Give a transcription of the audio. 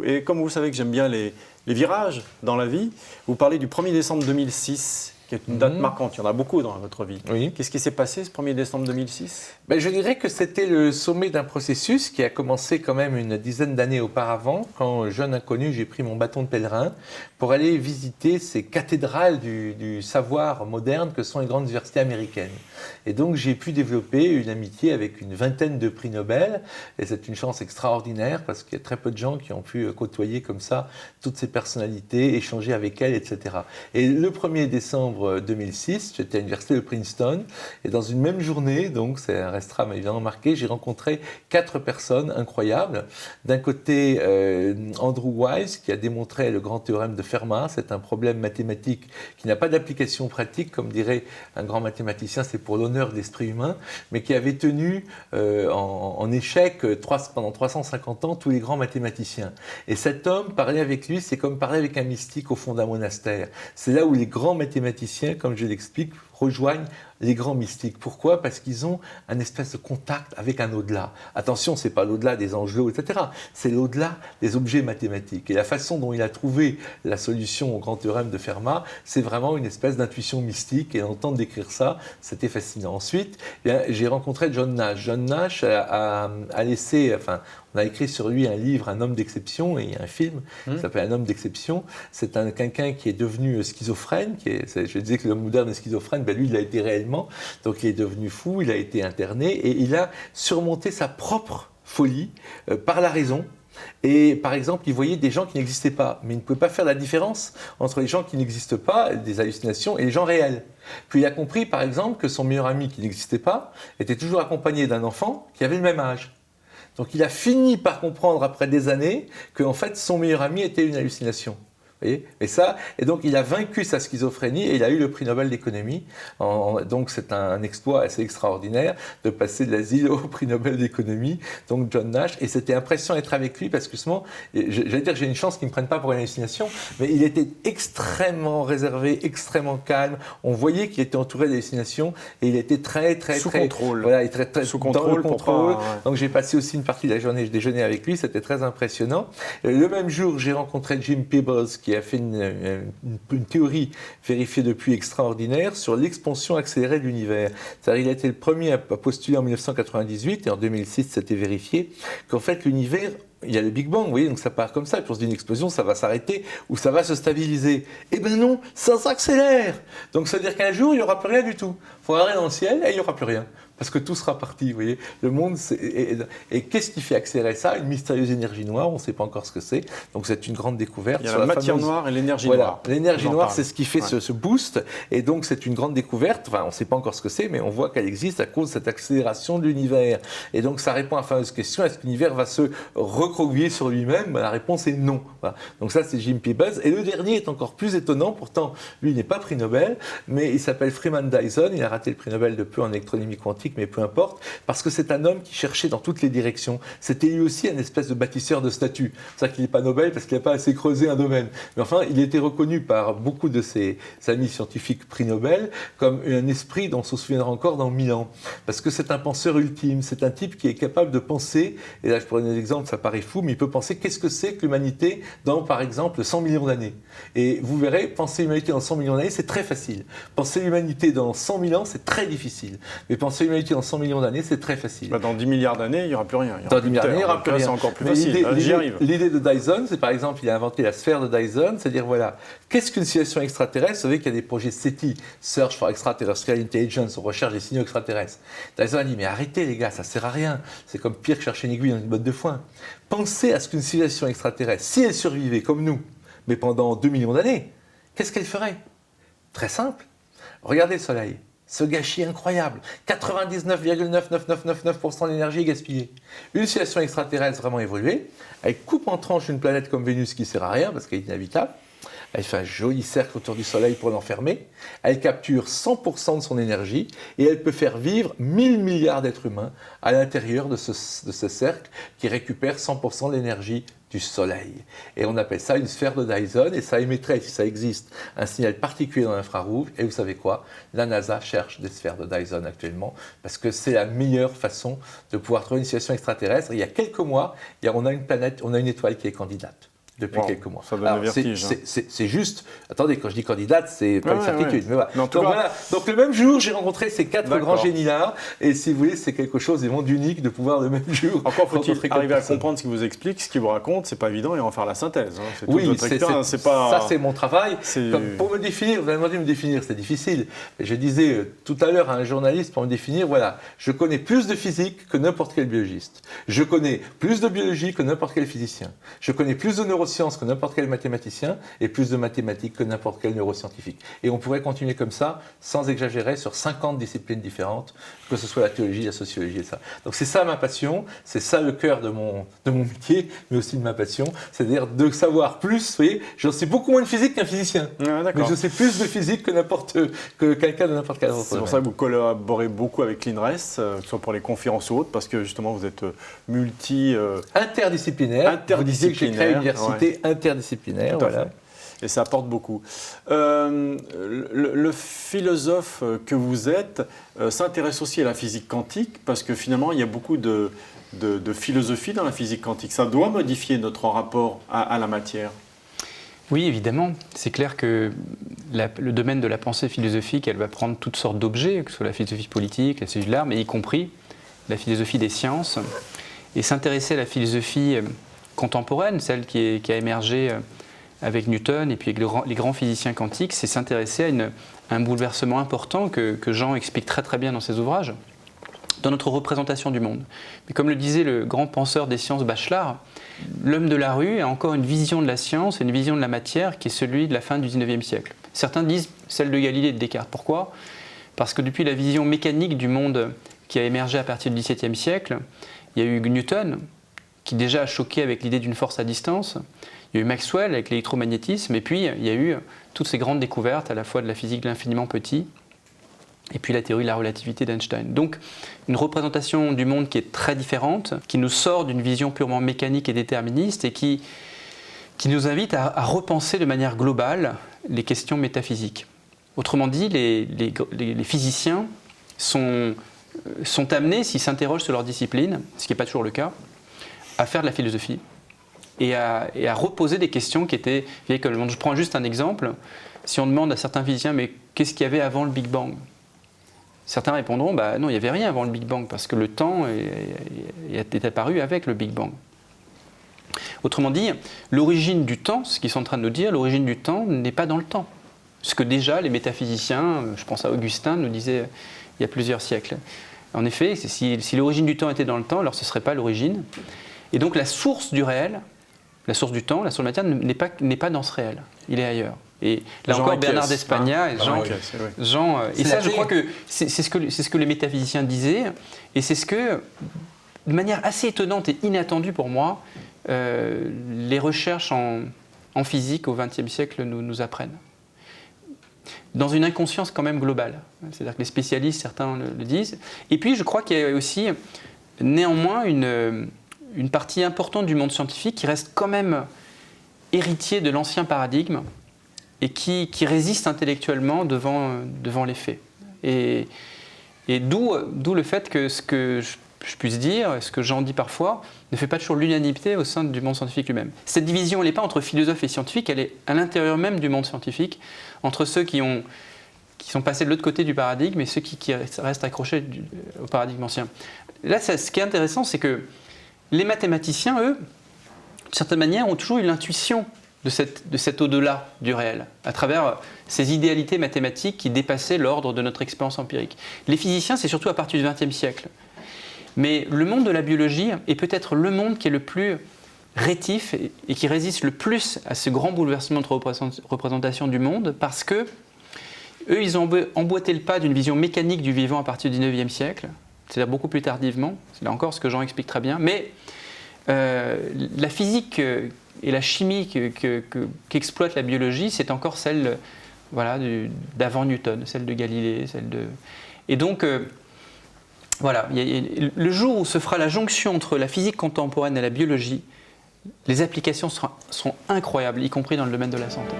Et comme vous savez que j'aime bien les virages dans la vie, vous parlez du 1er décembre 2006, qui est une date marquante. Il y en a beaucoup dans votre vie. Oui. Qu'est-ce qui s'est passé ce 1er décembre 2006 ? Je dirais que c'était le sommet d'un processus qui a commencé quand même une dizaine d'années auparavant, quand, jeune inconnu, j'ai pris mon bâton de pèlerin pour aller visiter ces cathédrales du savoir moderne que sont les grandes universités américaines. Et donc j'ai pu développer une amitié avec une vingtaine de prix Nobel, et c'est une chance extraordinaire parce qu'il y a très peu de gens qui ont pu côtoyer comme ça toutes ces personnalités, échanger avec elles, etc. Et le 1er décembre 2006, j'étais à l'université de Princeton, et dans une même journée, donc ça restera évidemment marqué, j'ai rencontré 4 personnes incroyables. D'un côté, Andrew Wise, qui a démontré le grand théorème de Fermat. C'est un problème mathématique qui n'a pas d'application pratique, comme dirait un grand mathématicien, c'est pour l'honneur de l'esprit humain, mais qui avait tenu en échec pendant 350 ans tous les grands mathématiciens. Et cet homme, parler avec lui, c'est comme parler avec un mystique au fond d'un monastère. C'est là où les grands mathématiciens, comme je l'explique, rejoignent les grands mystiques. Pourquoi ? Parce qu'ils ont un espèce de contact avec un au-delà. Attention, c'est pas l'au-delà des angelots, etc. C'est l'au-delà des objets mathématiques. Et la façon dont il a trouvé la solution au grand théorème de Fermat, c'est vraiment une espèce d'intuition mystique. Et d'entendre décrire ça, c'était fascinant. Ensuite, j'ai rencontré John Nash. John Nash a laissé, on a écrit sur lui un livre, Un homme d'exception, et il y a un film qui s'appelle Un homme d'exception. C'est quelqu'un qui est devenu schizophrène. Je disais que l'homme moderne est schizophrène, lui, il l'a été réellement. Donc il est devenu fou, il a été interné, et il a surmonté sa propre folie par la raison. Et par exemple, il voyait des gens qui n'existaient pas, mais il ne pouvait pas faire la différence entre les gens qui n'existent pas, des hallucinations, et les gens réels. Puis il a compris, par exemple, que son meilleur ami qui n'existait pas était toujours accompagné d'un enfant qui avait le même âge. Donc il a fini par comprendre après des années qu'en fait son meilleur ami était une hallucination. Vous voyez ? Et donc il a vaincu sa schizophrénie et il a eu le prix Nobel d'économie. Donc c'est un exploit assez extraordinaire de passer de l'asile au prix Nobel d'économie. Donc John Nash, et c'était impressionnant d'être avec lui parce que j'allais dire j'ai une chance qu'il ne me prenne pas pour une hallucination, mais il était extrêmement réservé, extrêmement calme. On voyait qu'il était entouré d'hallucinations et il était très sous contrôle. Voilà, il était très sous dans le contrôle. Ouais. Donc j'ai passé aussi une partie de la journée, je déjeunais avec lui, c'était très impressionnant. Le même jour, j'ai rencontré Jim Peebles qui a fait une théorie vérifiée depuis extraordinaire sur l'expansion accélérée de l'univers. C'est-à-dire, il a été le premier à postuler en 1998, et en 2006, c'était vérifié, qu'en fait, l'univers, il y a le Big Bang, vous voyez, donc ça part comme ça, et puis on se dit une explosion, ça va s'arrêter, ou ça va se stabiliser. Eh bien non, ça s'accélère. Donc ça veut dire qu'un jour, il n'y aura plus rien du tout. Il faudra aller dans le ciel, et il n'y aura plus rien. Parce que tout sera parti, vous voyez. Le monde, et qu'est-ce qui fait accélérer ça ? Une mystérieuse énergie noire, on ne sait pas encore ce que c'est. Donc c'est une grande découverte. Il y a la matière noire et l'énergie noire. L'énergie noire, c'est ce qui fait ce boost. Et donc c'est une grande découverte. On ne sait pas encore ce que c'est, mais on voit qu'elle existe à cause de cette accélération de l'univers. Et donc ça répond à la fameuse question, est-ce que l'univers va se recroqueviller sur lui-même ? La réponse est non. Voilà. Donc ça, c'est Jim Peebles. Et le dernier est encore plus étonnant. Pourtant, lui n'est pas prix Nobel, mais il s'appelle Freeman Dyson. Il a raté le prix Nobel de peu en électrodynamique quantique, mais peu importe, parce que c'est un homme qui cherchait dans toutes les directions. C'était lui aussi un espèce de bâtisseur de statues. C'est pour ça qu'il n'est pas Nobel, parce qu'il n'a pas assez creusé un domaine. Mais enfin, il était reconnu par beaucoup de ses amis scientifiques prix Nobel comme un esprit dont on se souviendra encore dans 1000 ans. Parce que c'est un penseur ultime, c'est un type qui est capable de penser, et là je prends un exemple, ça paraît fou, mais il peut penser qu'est-ce que c'est que l'humanité dans, par exemple, 100 millions d'années. Et vous verrez, penser l'humanité dans 100 millions d'années, c'est très facile. Penser l'humanité dans 100 000 ans, c'est très difficile. Mais penser l'humanité dans 100 millions d'années, c'est très facile. Dans 10 milliards d'années, il n'y aura plus rien. Dans 10 milliards d'années, il n'y aura plus rien. C'est encore plus facile. J'y arrive. L'idée de Dyson, c'est par exemple, il a inventé la sphère de Dyson, c'est-à-dire, voilà, qu'est-ce qu'une civilisation extraterrestre ? Vous savez qu'il y a des projets SETI, Search for Extraterrestrial Intelligence, on recherche des signaux extraterrestres. Dyson a dit, mais arrêtez les gars, ça ne sert à rien. C'est comme pire que chercher une aiguille dans une botte de foin. Pensez à ce qu'une civilisation extraterrestre, si elle survivait comme nous, mais pendant 2 millions d'années, qu'est-ce qu'elle ferait ? Très simple. Regardez le Soleil. Ce gâchis incroyable, 99,99999% d'énergie est gaspillée. Une civilisation extraterrestre vraiment évoluée, elle coupe en tranches une planète comme Vénus qui ne sert à rien parce qu'elle est inhabitable, elle fait un joli cercle autour du Soleil pour l'enfermer, elle capture 100% de son énergie et elle peut faire vivre 1000 milliards d'êtres humains à l'intérieur de ce cercle qui récupère 100% de l'énergie du Soleil. Et on appelle ça une sphère de Dyson, et ça émettrait, si ça existe, un signal particulier dans l'infrarouge. Et vous savez quoi? La NASA cherche des sphères de Dyson actuellement, parce que c'est la meilleure façon de pouvoir trouver une situation extraterrestre. Il y a quelques mois, on a une planète, on a une étoile qui est candidate. Depuis quelques mois. Ça donne le vertige. C'est juste, attendez, quand je dis candidate, c'est pas une certitude. Mais voilà. Donc, donc le même jour, j'ai rencontré ces 4 grands génies-là, et si vous voulez, c'est quelque chose vraiment d'unique de pouvoir le même jour. Encore faut-il arriver à comprendre ce qu'il vous explique, ce qu'il vous raconte, c'est pas évident, et en faire la synthèse. Hein. Oui, ça c'est mon travail. Pour me définir, vous m'avez demandé de me définir, c'est difficile. Je disais tout à l'heure à un journaliste, pour me définir, voilà, je connais plus de physique que n'importe quel biologiste. Je connais plus de biologie que n'importe quel physicien. Je connais plus de neurosciences que n'importe quel mathématicien et plus de mathématiques que n'importe quel neuroscientifique. Et on pourrait continuer comme ça, sans exagérer, sur 50 disciplines différentes, que ce soit la théologie, la sociologie et ça. Donc c'est ça ma passion, c'est ça le cœur de mon métier, mais aussi de ma passion, c'est-à-dire de savoir plus. Vous voyez, j'en sais beaucoup moins de physique qu'un physicien, mais je sais plus de physique que quelqu'un de n'importe quel autre. C'est pour ça que vous collaborez beaucoup avec l'INRES, que ce soit pour les conférences ou autres, parce que justement vous êtes interdisciplinaire. Vous disiez que j'ai créé une université interdisciplinaire, voilà. Et ça apporte beaucoup. Le philosophe que vous êtes s'intéresse aussi à la physique quantique, parce que finalement, il y a beaucoup de philosophie dans la physique quantique. Ça doit modifier notre rapport à la matière. Oui, évidemment. C'est clair que le domaine de la pensée philosophique, elle va prendre toutes sortes d'objets, que ce soit la philosophie politique, la philosophie de l'art, mais y compris la philosophie des sciences. Et s'intéresser à la philosophie contemporaine, celle qui a émergé avec Newton et puis avec les grands physiciens quantiques, c'est s'intéresser à un bouleversement important que Jean explique très très bien dans ses ouvrages, dans notre représentation du monde. Mais comme le disait le grand penseur des sciences Bachelard, l'homme de la rue a encore une vision de la science et une vision de la matière qui est celui de la fin du XIXe siècle. Certains disent celle de Galilée et de Descartes. Pourquoi? Parce que depuis la vision mécanique du monde qui a émergé à partir du XVIIe siècle, il y a eu Newton, qui déjà a choqué avec l'idée d'une force à distance. Il y a eu Maxwell avec l'électromagnétisme, et puis il y a eu toutes ces grandes découvertes, à la fois de la physique de l'infiniment petit, et puis la théorie de la relativité d'Einstein. Donc une représentation du monde qui est très différente, qui nous sort d'une vision purement mécanique et déterministe, et qui nous invite à repenser de manière globale les questions métaphysiques. Autrement dit, les physiciens sont amenés, s'ils s'interrogent sur leur discipline, ce qui n'est pas toujours le cas, à faire de la philosophie et à reposer des questions qui étaient vieilles comme le monde. Je prends juste un exemple. Si on demande à certains physiciens, mais qu'est-ce qu'il y avait avant le Big Bang? Certains répondront, bah non, il n'y avait rien avant le Big Bang, parce que le temps est apparu avec le Big Bang. Autrement dit, l'origine du temps, ce qu'ils sont en train de nous dire, l'origine du temps n'est pas dans le temps. Ce que déjà les métaphysiciens, je pense à Augustin, nous disaient il y a plusieurs siècles. En effet, si l'origine du temps était dans le temps, alors ce ne serait pas l'origine. Et donc la source du réel, la source du temps, la source de la matière n'est pas dans ce réel, il est ailleurs. Et là encore, Bernard d'Espagna et Jean et ça, je crois que c'est ce que les métaphysiciens disaient, et c'est ce que, de manière assez étonnante et inattendue pour moi, les recherches en physique au XXe siècle nous apprennent. Dans une inconscience quand même globale. C'est-à-dire que les spécialistes, certains le disent. Et puis, je crois qu'il y a aussi, néanmoins, une partie importante du monde scientifique qui reste quand même héritier de l'ancien paradigme et qui résiste intellectuellement devant les faits. Et d'où le fait que ce que je puisse dire, ce que j'en dis parfois, ne fait pas toujours l'unanimité au sein du monde scientifique lui-même. Cette division, elle n'est pas entre philosophes et scientifiques, elle est à l'intérieur même du monde scientifique, entre ceux qui sont passés de l'autre côté du paradigme et ceux qui restent accrochés au paradigme ancien. Là, ce qui est intéressant, c'est que les mathématiciens, eux, d'une certaine manière, ont toujours eu l'intuition de cet au-delà du réel, à travers ces idéalités mathématiques qui dépassaient l'ordre de notre expérience empirique. Les physiciens, c'est surtout à partir du XXe siècle. Mais le monde de la biologie est peut-être le monde qui est le plus rétif et qui résiste le plus à ce grand bouleversement de représentation du monde, parce que eux, ils ont emboîté le pas d'une vision mécanique du vivant à partir du XIXe siècle, c'est-à-dire beaucoup plus tardivement, c'est là encore ce que Jean explique très bien, mais la physique et la chimie qu'exploite la biologie, c'est encore celle d'avant Newton, celle de Galilée, Et donc, le jour où se fera la jonction entre la physique contemporaine et la biologie, les applications sont incroyables, y compris dans le domaine de la santé.